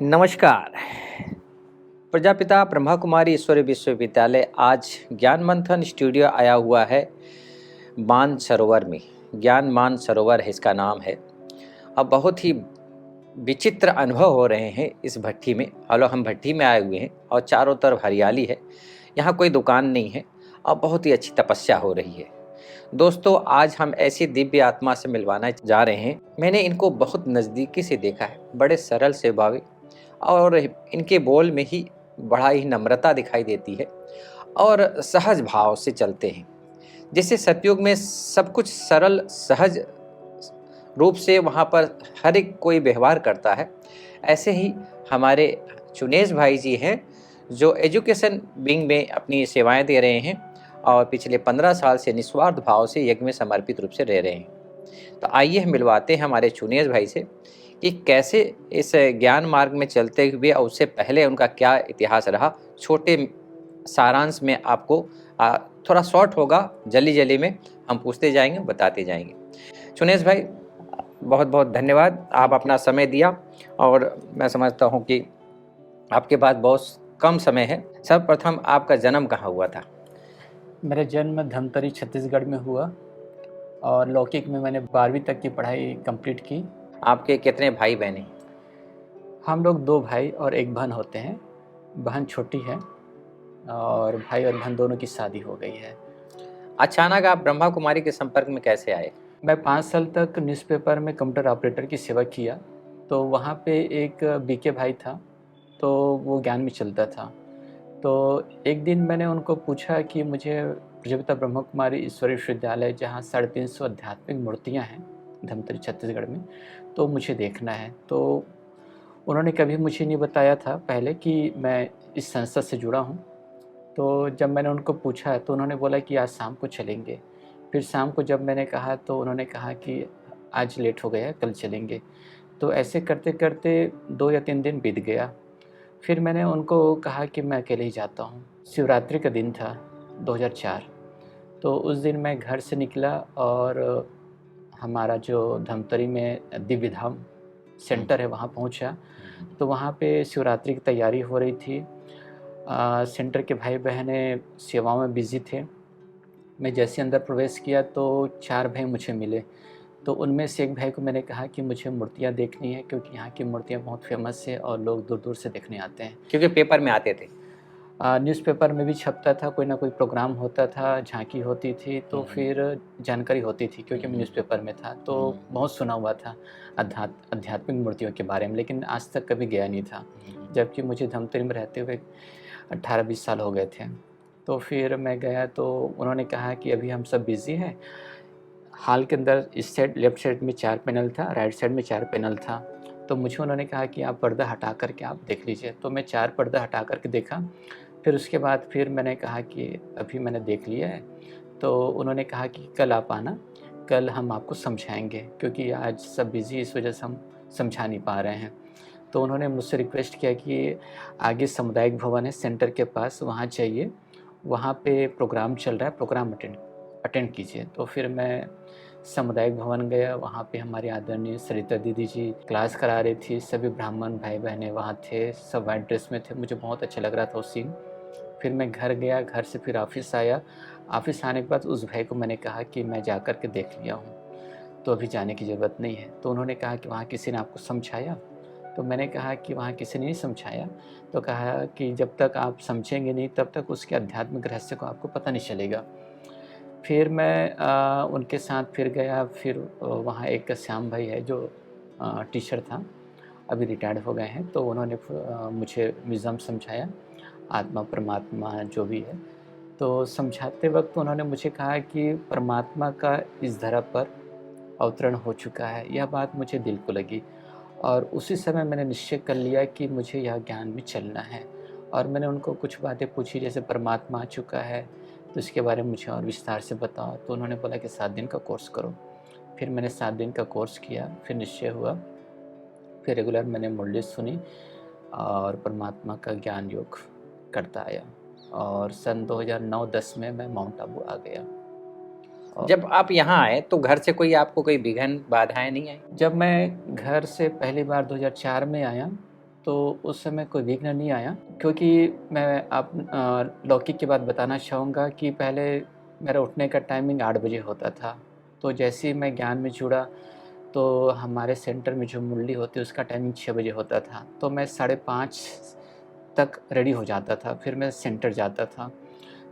नमस्कार। प्रजापिता ब्रह्मा कुमारी ईश्वरीय विश्वविद्यालय आज ज्ञान मंथन स्टूडियो आया हुआ है मान सरोवर में। ज्ञान मान सरोवर है इसका नाम है। अब बहुत ही विचित्र अनुभव हो रहे हैं इस भट्टी में। हालो हम भट्टी में आए हुए हैं और चारों तरफ हरियाली है। यहाँ कोई दुकान नहीं है और बहुत ही अच्छी तपस्या हो रही है। दोस्तों, आज हम ऐसी दिव्य आत्मा से मिलवाना जा रहे हैं। मैंने इनको बहुत नज़दीकी से देखा है। बड़े सरल स्वभाव और इनके बोल में ही बड़ा ही नम्रता दिखाई देती है और सहज भाव से चलते हैं। जैसे सतयुग में सब कुछ सरल सहज रूप से वहाँ पर हर एक कोई व्यवहार करता है, ऐसे ही हमारे चुनेश भाई जी हैं जो एजुकेशन विंग में अपनी सेवाएं दे रहे हैं और पिछले 15 साल से निस्वार्थ भाव से यज्ञ में समर्पित रूप से रह रहे हैं। तो आइए हम मिलवाते हैं हमारे चुनेश भाई से कि कैसे इस ज्ञान मार्ग में चलते हुए और उससे पहले उनका क्या इतिहास रहा। छोटे सारांश में आपको थोड़ा शॉर्ट होगा, जल्दी जल्दी में हम पूछते जाएंगे, बताते जाएंगे। चुनेश भाई, बहुत बहुत धन्यवाद, आप अपना समय दिया और मैं समझता हूँ कि आपके पास बहुत कम समय है। सर्वप्रथम आपका जन्म कहाँ हुआ था? मेरा जन्म धमतरी छत्तीसगढ़ में हुआ और लौकिक में मैंने 12वीं तक की पढ़ाई कंप्लीट की। आपके कितने भाई बहन हैं? हम लोग 2 भाई और 1 बहन होते हैं। बहन छोटी है और भाई और बहन दोनों की शादी हो गई है। अचानक आप ब्रह्मा कुमारी के संपर्क में कैसे आए? मैं 5 साल तक न्यूज़पेपर में कंप्यूटर ऑपरेटर की सेवा किया, तो वहाँ पे एक बीके भाई था, तो वो ज्ञान में चलता था। तो एक दिन मैंने उनको पूछा कि मुझे प्रजापिता ब्रह्मा कुमारी ईश्वरीय विश्वविद्यालय, जहाँ 350 आध्यात्मिक मूर्तियाँ हैं धमतरी छत्तीसगढ़ में, तो मुझे देखना है। तो उन्होंने कभी मुझे नहीं बताया था पहले कि मैं इस संस्था से जुड़ा हूँ। तो जब मैंने उनको पूछा तो उन्होंने बोला कि आज शाम को चलेंगे। फिर शाम को जब मैंने कहा तो उन्होंने कहा कि आज लेट हो गया है, कल चलेंगे। तो ऐसे करते-करते 2 या 3 दिन बीत गया। फिर मैंने उनको कहा कि मैं अकेले ही जाता हूँ। शिवरात्रि का दिन था 2004। तो उस दिन मैं घर से निकला और हमारा जो धमतरी में दिव्य धाम सेंटर है वहाँ पहुँचा। तो वहाँ पे शिवरात्रि की तैयारी हो रही थी। सेंटर के भाई-बहनें सेवाओं में बिज़ी थे। मैं जैसे अंदर प्रवेश किया तो 4 भाई मुझे मिले। तो उनमें से एक भाई को मैंने कहा कि मुझे मूर्तियाँ देखनी है, क्योंकि यहाँ की मूर्तियाँ बहुत फ़ेमस है और लोग दूर-दूर से देखने आते हैं। क्योंकि पेपर में आते थे। न्यूज़पेपर में भी छपता था, कोई ना कोई प्रोग्राम होता था, झांकी होती थी, तो फिर जानकारी होती थी क्योंकि मैं न्यूज़पेपर में था, तो बहुत सुना हुआ था आध्यात्मिक मूर्तियों के बारे में, लेकिन आज तक कभी गया नहीं था। जबकि मुझे धमतरी में रहते हुए 18-20 साल हो गए थे। तो फिर मैं गया तो उन्होंने कहा कि अभी हम सब बिज़ी हैं। हॉल के अंदर इस साइड लेफ्ट साइड में 4 पैनल था, राइट साइड में 4 पैनल था। तो मुझे उन्होंने कहा कि आप पर्दा हटा कर के आप देख लीजिए। तो मैं 4 पर्दा हटा कर के देखा। फिर उसके बाद फिर मैंने कहा कि अभी मैंने देख लिया है। तो उन्होंने कहा कि कल आप आना, कल हम आपको समझाएँगे, क्योंकि आज सब बिज़ी इस वजह से हम समझा नहीं पा रहे हैं। तो उन्होंने मुझसे रिक्वेस्ट किया कि आगे सामुदायिक भवन है सेंटर के पास, वहाँ जाइए, वहाँ पे प्रोग्राम चल रहा है, प्रोग्राम अटेंड अटेंड कीजिए। तो फिर मैं सामुदायिक भवन गया, वहाँ पे हमारी आदरणीय सरिता दीदी जी क्लास करा रही थी, सभी ब्राह्मण भाई-बहनें वहाँ थे, सब व्हाइट ड्रेस में थे, मुझे बहुत अच्छा लग रहा था वो सीन। फिर मैं घर गया, घर से फिर ऑफ़िस आया। ऑफ़िस आने के बाद उस भाई को मैंने कहा कि मैं जा कर के देख लिया हूँ, तो अभी जाने की ज़रूरत नहीं है। तो उन्होंने कहा कि वहाँ किसी ने आपको समझाया? तो मैंने कहा कि वहाँ किसी ने नहीं समझाया। तो कहा कि जब तक आप समझेंगे नहीं तब तक उसके आध्यात्मिक रहस्य को आपको पता नहीं चलेगा। फिर मैं उनके साथ फिर गया। फिर वहाँ एक श्याम भाई है जो टीचर था, अभी रिटायर्ड हो गए हैं। तो उन्होंने मुझे विज़डम समझाया, आत्मा परमात्मा जो भी है। तो समझाते वक़्त उन्होंने मुझे कहा कि परमात्मा का इस धरा पर अवतरण हो चुका है। यह बात मुझे दिल को लगी और उसी समय मैंने निश्चय कर लिया कि मुझे यह ज्ञान में चलना है। और मैंने उनको कुछ बातें पूछी, जैसे परमात्मा आ चुका है, तो इसके बारे में मुझे और विस्तार से बताओ। तो उन्होंने बोला कि 7 दिन का कोर्स करो। फिर मैंने 7 दिन का कोर्स किया, फिर निश्चय हुआ, फिर रेगुलर मैंने मुरली सुनी और परमात्मा का ज्ञान योग करता आया और सन 2009-10 में मैं माउंट आबू आ गया। जब आप यहाँ आए तो घर से कोई आपको कोई विघ्न बाधाएं नहीं आई? जब मैं घर से पहली बार 2004 में आया, तो उस समय कोई विघ्न नहीं आया, क्योंकि मैं आप लौकिक की बात बताना चाहूँगा कि पहले मेरा उठने का टाइमिंग 8 बजे होता था। तो जैसे ही मैं ज्ञान में जुड़ा, तो हमारे सेंटर में जो मुरली होती है उसका टाइमिंग 6 बजे होता था। तो मैं 5:30 तक रेडी हो जाता था, फिर मैं सेंटर जाता था।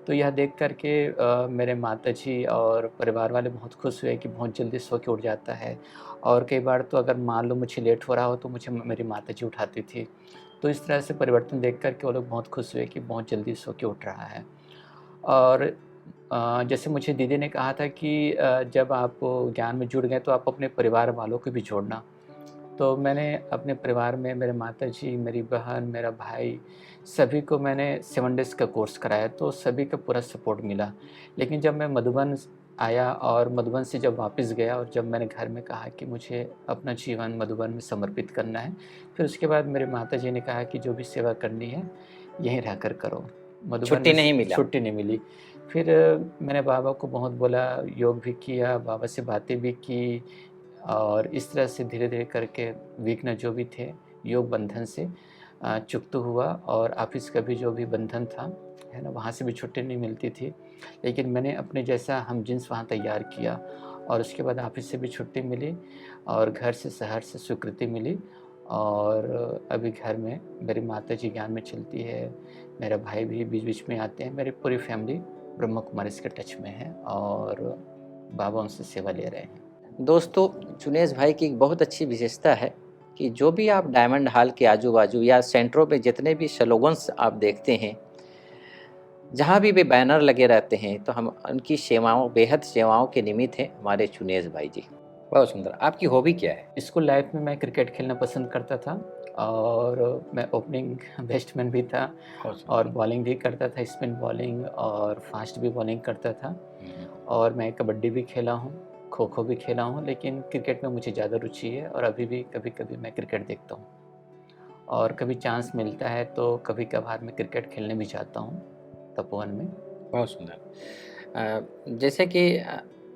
तो यह देख कर के मेरे माताजी और परिवार वाले बहुत खुश हुए कि बहुत जल्दी सो के उठ जाता है। और कई बार तो अगर मान लो मुझे लेट हो रहा हो तो मुझे मेरी माताजी उठाती थी। तो इस तरह से परिवर्तन देख कर के वो लोग बहुत खुश हुए कि बहुत जल्दी सो के उठ रहा है। और जैसे मुझे दीदी ने कहा था कि जब आप ज्ञान में जुड़ गए तो आप अपने परिवार वालों को भी जोड़ना। तो मैंने अपने परिवार में मेरे माताजी, मेरी बहन, मेरा भाई, सभी को मैंने 7 डेज़ का कोर्स कराया, तो सभी का पूरा सपोर्ट मिला। लेकिन जब मैं मधुबन आया और मधुबन से जब वापस गया और जब मैंने घर में कहा कि मुझे अपना जीवन मधुबन में समर्पित करना है, फिर उसके बाद मेरे माताजी ने कहा कि जो भी सेवा करनी है, यहीं रहकर करो। मधुबन छुट्टी में नहीं मिला। छुट्टी नहीं मिली। फिर मैंने बाबा को बहुत बोला, योग भी किया, बाबा से बातें भी की और इस तरह से धीरे-धीरे करके विघ्न जो भी थे, योग बंधन से चुक्त हुआ और ऑफ़िस का भी जो भी बंधन था, है ना? वहाँ से भी छुट्टी नहीं मिलती थी। लेकिन मैंने अपने जैसा हमजिन्स वहाँ तैयार किया और उसके बाद ऑफ़िस से भी छुट्टी मिली और घर से शहर से स्वीकृति मिली और अभी घर में मेरी माताजी ज्ञान में चलती है, मेरा भाई भी बीच-बीच में आते हैं, मेरी पूरी फ़ैमिली ब्रह्मा कुमारीज़ के टच में है और बाबा उनसे सेवा ले रहे हैं। दोस्तों, चुनेश भाई की एक बहुत अच्छी विशेषता है कि जो भी आप डायमंड हॉल के आजू-बाजू या सेंटरों पे जितने भी स्लोगन्स आप देखते हैं, जहाँ भी वे बैनर लगे रहते हैं, तो हम उनकी सेवाओं बेहद सेवाओं के निमित्त हैं हमारे चुनेश भाई जी। बहुत सुंदर। आपकी हॉबी क्या है? स्कूल लाइफ में मैं क्रिकेट खेलना पसंद करता था और मैं ओपनिंग बैट्समैन भी था बहुत और सुंदर। बॉलिंग भी करता था, स्पिन बॉलिंग और फास्ट भी बॉलिंग करता था हुँ, और मैं कबड्डी भी खेला हूँ, खो-खो भी खेला हूँ, लेकिन क्रिकेट में मुझे ज़्यादा रुचि है और अभी भी कभी-कभी मैं क्रिकेट देखता हूँ और कभी चांस मिलता है तो कभी-कभार मैं क्रिकेट खेलने भी जाता हूँ, तपोवन में। बहुत सुंदर। जैसे कि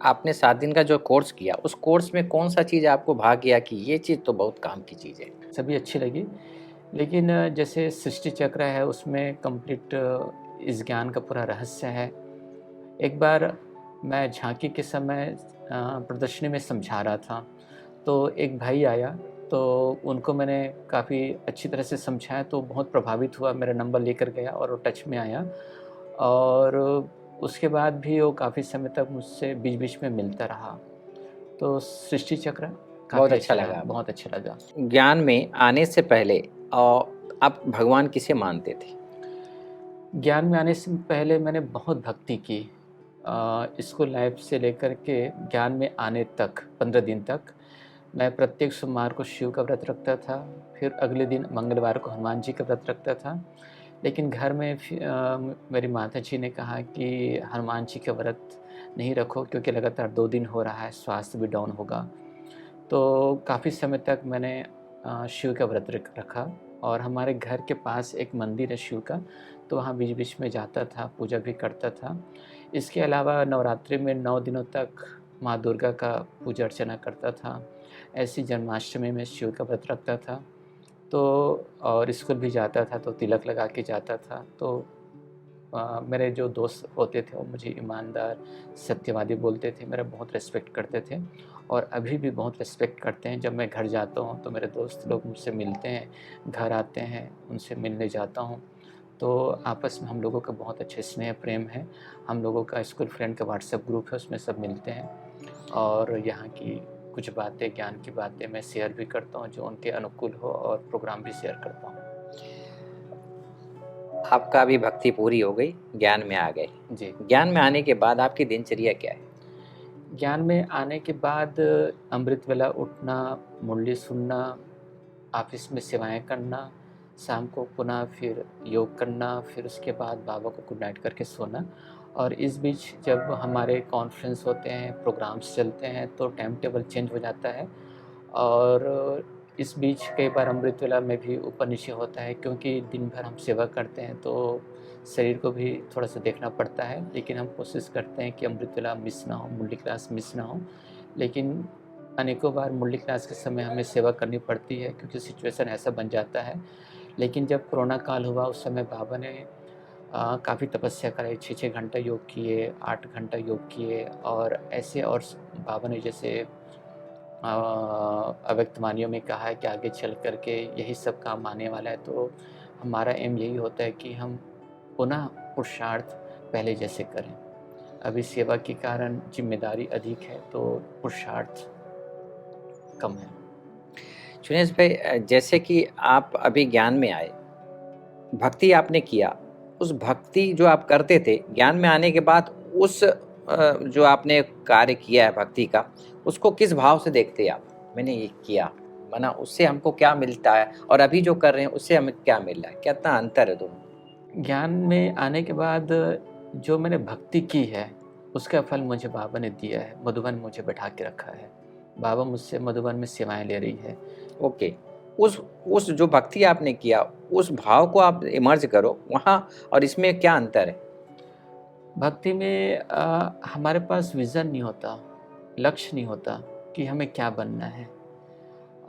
आपने 7 दिन का जो कोर्स किया, उस कोर्स में कौन-सा चीज़ आपको भा गया कि ये चीज़ तो बहुत काम की चीज़ है? सभी अच्छी लगी, लेकिन जैसे सृष्टि चक्र है उसमें कंप्लीट इस ज्ञान का पूरा रहस्य है। एक बार मैं झाँकी के समय प्रदर्शनी में समझा रहा था, तो एक भाई आया, तो उनको मैंने काफ़ी अच्छी तरह से समझाया तो बहुत प्रभावित हुआ, मेरा नंबर लेकर गया और वो टच में आया और उसके बाद भी वो काफ़ी समय तक मुझसे बीच-बीच में मिलता रहा। तो सृष्टि चक्र बहुत काफ़ी अच्छा अच्छा रहा, लगा आपको। बहुत अच्छा लगा। ज्ञान में आने से पहले आप भगवान किसे मानते थे? ज्ञान में आने से पहले मैंने बहुत भक्ति की। स्कूल लाइफ से लेकर के ज्ञान में आने तक 15 दिन तक मैं प्रत्येक सोमवार को शिव का व्रत रखता था, फिर अगले दिन मंगलवार को हनुमान जी का व्रत रखता था। लेकिन घर में मेरी माताजी ने कहा कि हनुमान जी का व्रत नहीं रखो क्योंकि लगातार 2 दिन हो रहा है, स्वास्थ्य भी डाउन होगा। तो काफ़ी समय तक मैंने शिव का व्रत रखा और हमारे घर के पास एक मंदिर है शिव का, तो वहाँ बीच-बीच में जाता था, पूजा भी करता था। इसके अलावा नवरात्रि में 9 दिनों तक माँ दुर्गा का पूजा अर्चना करता था। ऐसी जन्माष्टमी में शिव का व्रत रखता था। तो और स्कूल भी जाता था तो तिलक लगा के जाता था। तो मेरे जो दोस्त होते थे वो मुझे ईमानदार, सत्यवादी बोलते थे, मेरा बहुत रिस्पेक्ट करते थे और अभी भी बहुत रिस्पेक्ट करते हैं। जब मैं घर जाता हूँ तो मेरे दोस्त लोग मुझसे मिलते हैं, घर आते हैं, उनसे मिलने जाता हूँ। तो आपस में हम लोगों का बहुत अच्छा स्नेह प्रेम है। हम लोगों का स्कूल फ्रेंड का व्हाट्सएप ग्रुप है, उसमें सब मिलते हैं और यहाँ की कुछ बातें, ज्ञान की बातें मैं शेयर भी करता हूँ जो उनके अनुकूल हो और प्रोग्राम भी शेयर करता हूँ। आपका भी भक्ति पूरी हो गई, ज्ञान में आ गए। जी। ज्ञान में आने के बाद आपकी दिनचर्या क्या है? ज्ञान में आने के बाद अमृत वेला उठना, मुरली सुनना, ऑफ़िस में सेवाएँ करना, शाम को पुनः फिर योग करना, फिर उसके बाद बाबा को गुड नाइट करके सोना और इस बीच जब हमारे कॉन्फ्रेंस होते हैं, प्रोग्राम्स चलते हैं तो टाइम टेबल चेंज हो जाता है और इस बीच कई बार अमृत वेला में भी ऊपर-नीचे होता है क्योंकि दिन भर हम सेवा करते हैं तो शरीर को भी थोड़ा-सा देखना पड़ता है। लेकिन हम कोशिश करते हैं कि अमृत वेला मिस ना हो, मुरली क्लास मिस ना हो। लेकिन अनेकों बार मुरली क्लास के समय हमें सेवा करनी पड़ती है क्योंकि सिचुएशन ऐसा बन जाता है। लेकिन जब कोरोना काल हुआ उस समय बाबा ने काफ़ी तपस्या कराई, 6-6 घंटा योग किए, 8 घंटा योग किए और ऐसे और बाबा ने जैसे अव्यक्तवाणियों में कहा है कि आगे चल कर के यही सब काम आने वाला है, तो हमारा एम यही होता है कि हम पुनः पुरुषार्थ पहले जैसे करें। अभी सेवा के कारण ज़िम्मेदारी अधिक है, तो पुरुषार्थ कम है। सुरेश भाई, जैसे कि आप अभी ज्ञान में आए, भक्ति आपने किया, उस भक्ति जो आप करते थे, ज्ञान में आने के बाद उस जो आपने कार्य किया है भक्ति का, उसको किस भाव से देखते हैं आप? मैंने ये किया, माना उससे हमको क्या मिलता है और अभी जो कर रहे हैं उससे हमें क्या मिल रहा है? कितना अंतर है दोनों? ज्ञान में आने के बाद जो मैंने भक्ति की है, उसका फल मुझे बाबा ने दिया है, मधुबन मुझे बैठा के रखा है। बाबा मुझसे मधुबन में सेवाएँ ले रही है। ओके। उस जो भक्ति आपने किया, उस भाव को आप इमर्ज करो वहाँ, और इसमें क्या अंतर है? भक्ति में हमारे पास विज़न नहीं होता, लक्ष्य नहीं होता कि हमें क्या बनना है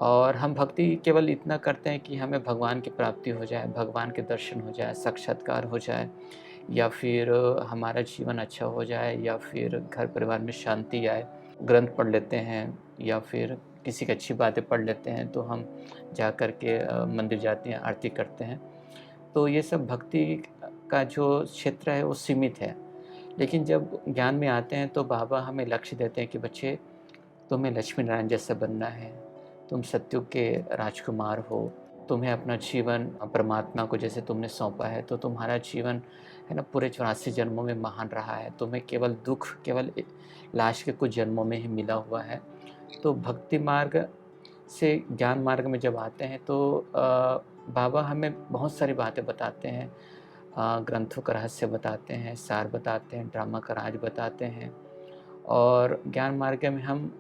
और हम भक्ति केवल इतना करते हैं कि हमें भगवान की प्राप्ति हो जाए, भगवान के दर्शन हो जाए, साक्षात्कार हो जाए या फिर हमारा जीवन अच्छा हो जाए या फिर घर परिवार में शांति आए। ग्रंथ पढ़ लेते हैं या फिर किसी की अच्छी बातें पढ़ लेते हैं तो हम जा कर के मंदिर जाते हैं, आरती करते हैं। तो ये सब भक्ति का जो क्षेत्र है वो सीमित है। लेकिन जब ज्ञान में आते हैं तो बाबा हमें लक्ष्य देते हैं कि बच्चे तुम्हें लक्ष्मी नारायण जैसा बनना है, तुम सतयुग के राजकुमार हो, तुम्हें अपना जीवन परमात्मा को जैसे तुमने सौंपा है तो तुम्हारा जीवन है ना पूरे 84 जन्मों में महान रहा है, तुम्हें केवल दुःख केवल लास्ट के कुछ जन्मों में ही मिला हुआ है। तो भक्ति मार्ग से ज्ञान मार्ग में जब आते हैं तो बाबा हमें बहुत सारी बातें बताते हैं, ग्रंथों का रहस्य बताते हैं, सार बताते हैं, ड्रामा का राज बताते हैं और ज्ञान मार्ग में हम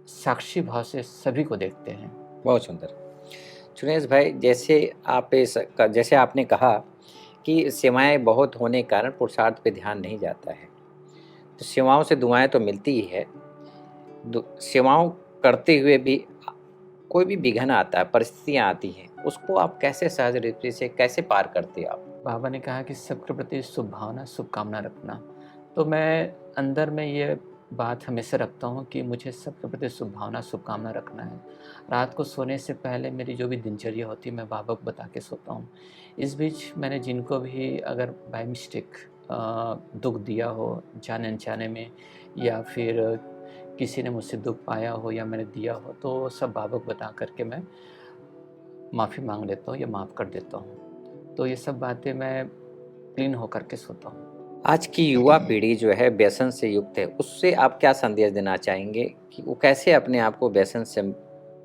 साक्षी भाव से सभी को देखते हैं। बहुत सुंदर। सुरेश भाई, जैसे आपने कहा कि सेवाएँ बहुत होने के कारण पुरुषार्थ पे ध्यान नहीं जाता है। तो सेवाओं से दुआएँ तो मिलती ही है। सेवाओं करते हुए भी कोई भी विघ्न आता है, परिस्थितियाँ आती हैं, उसको आप कैसे सहज रीति से कैसे पार करते हो आप? बाबा ने कहा कि सबके प्रति शुभ भावना, शुभकामना रखना। तो मैं अंदर में ये बात हमेशा रखता हूँ कि मुझे सबके प्रति शुभ भावना, शुभकामना रखना है। रात को सोने से पहले मेरी जो भी दिनचर्या होती है, मैं बाबा को बता के सोता हूँ। इस बीच मैंने जिनको भी अगर बाय मिस्टेक दुःख दिया हो, जाने-अनजाने में या फिर किसी ने मुझसे दुःख पाया हो या मैंने दिया हो, तो सब बाबा को बता कर के मैं माफ़ी माँग लेता हूँ या माफ़ कर देता हूँ। तो ये सब बातें मैं क्लीन होकर के सोता हूँ। आज की युवा पीढ़ी जो है व्यसन से युक्त है, उससे आप क्या संदेश देना चाहेंगे कि वो कैसे अपने आप को व्यसन से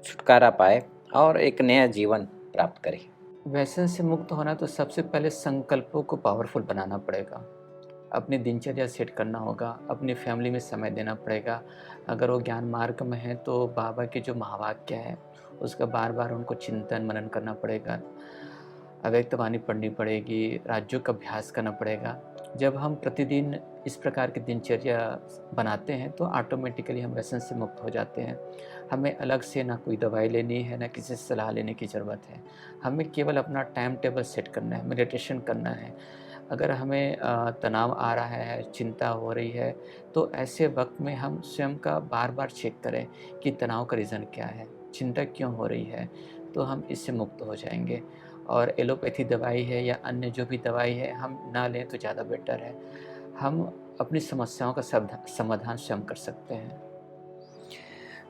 छुटकारा पाए और एक नया जीवन प्राप्त करे? व्यसन से मुक्त होना तो सबसे पहले संकल्पों को पावरफुल बनाना पड़ेगा। अपनी दिनचर्या सेट करना होगा, अपनी फैमिली में समय देना पड़ेगा। अगर वो ज्ञान मार्ग में है तो बाबा के जो महावाक्य है, उसका बार-बार उनको चिंतन मनन करना पड़ेगा। अव्यक्तवाणी पढ़नी पड़ेगी, राजयोग का अभ्यास करना पड़ेगा। जब हम प्रतिदिन इस प्रकार की दिनचर्या बनाते हैं तो ऑटोमेटिकली हम व्यसन से मुक्त हो जाते हैं। हमें अलग से ना कोई दवाई लेनी है, ना किसी से सलाह लेने की ज़रूरत है। हमें केवल अपना टाइम टेबल सेट करना है, मेडिटेशन करना है। अगर हमें तनाव आ रहा है, चिंता हो रही है, तो ऐसे वक़्त में हम स्वयं का बार-बार चेक करें कि तनाव का रीज़न क्या है, चिंता क्यों हो रही है, तो हम इससे मुक्त हो जाएँगे। और एलोपैथी दवाई है या अन्य जो भी दवाई है, हम ना लें तो ज़्यादा बेटर है। हम अपनी समस्याओं का समाधान स्वयं कर सकते हैं।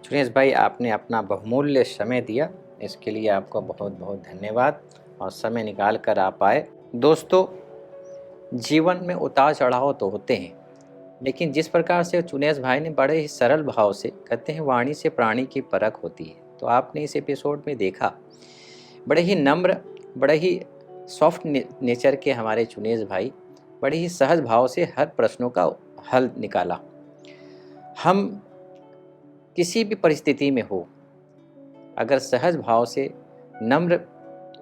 सुरेश भाई, आपने अपना बहुमूल्य समय दिया, इसके लिए आपका बहुत बहुत धन्यवाद और समय निकाल कर आप आए। दोस्तों, जीवन में उतार चढ़ाव तो होते हैं, लेकिन जिस प्रकार से चुनेश भाई ने बड़े ही सरल भाव से कहते हैं, वाणी से प्राणी की परख होती है, तो आपने इस एपिसोड में देखा, बड़े ही नम्र, बड़े ही सॉफ्ट नेचर के हमारे चुनेश भाई बड़े ही सहज भाव से हर प्रश्नों का हल निकाला। हम किसी भी परिस्थिति में हो, अगर सहज भाव से नम्र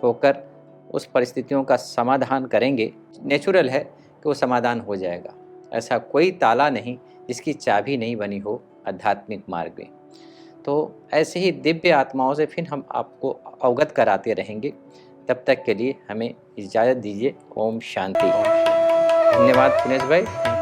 होकर उस परिस्थितियों का समाधान करेंगे, नेचुरल है कि वो समाधान हो जाएगा। ऐसा कोई ताला नहीं जिसकी चाबी नहीं बनी हो आध्यात्मिक मार्ग में। तो ऐसे ही दिव्य आत्माओं से फिर हम आपको अवगत कराते रहेंगे। तब तक के लिए हमें इजाज़त दीजिए। ओम शांति। धन्यवाद पुनेश भाई।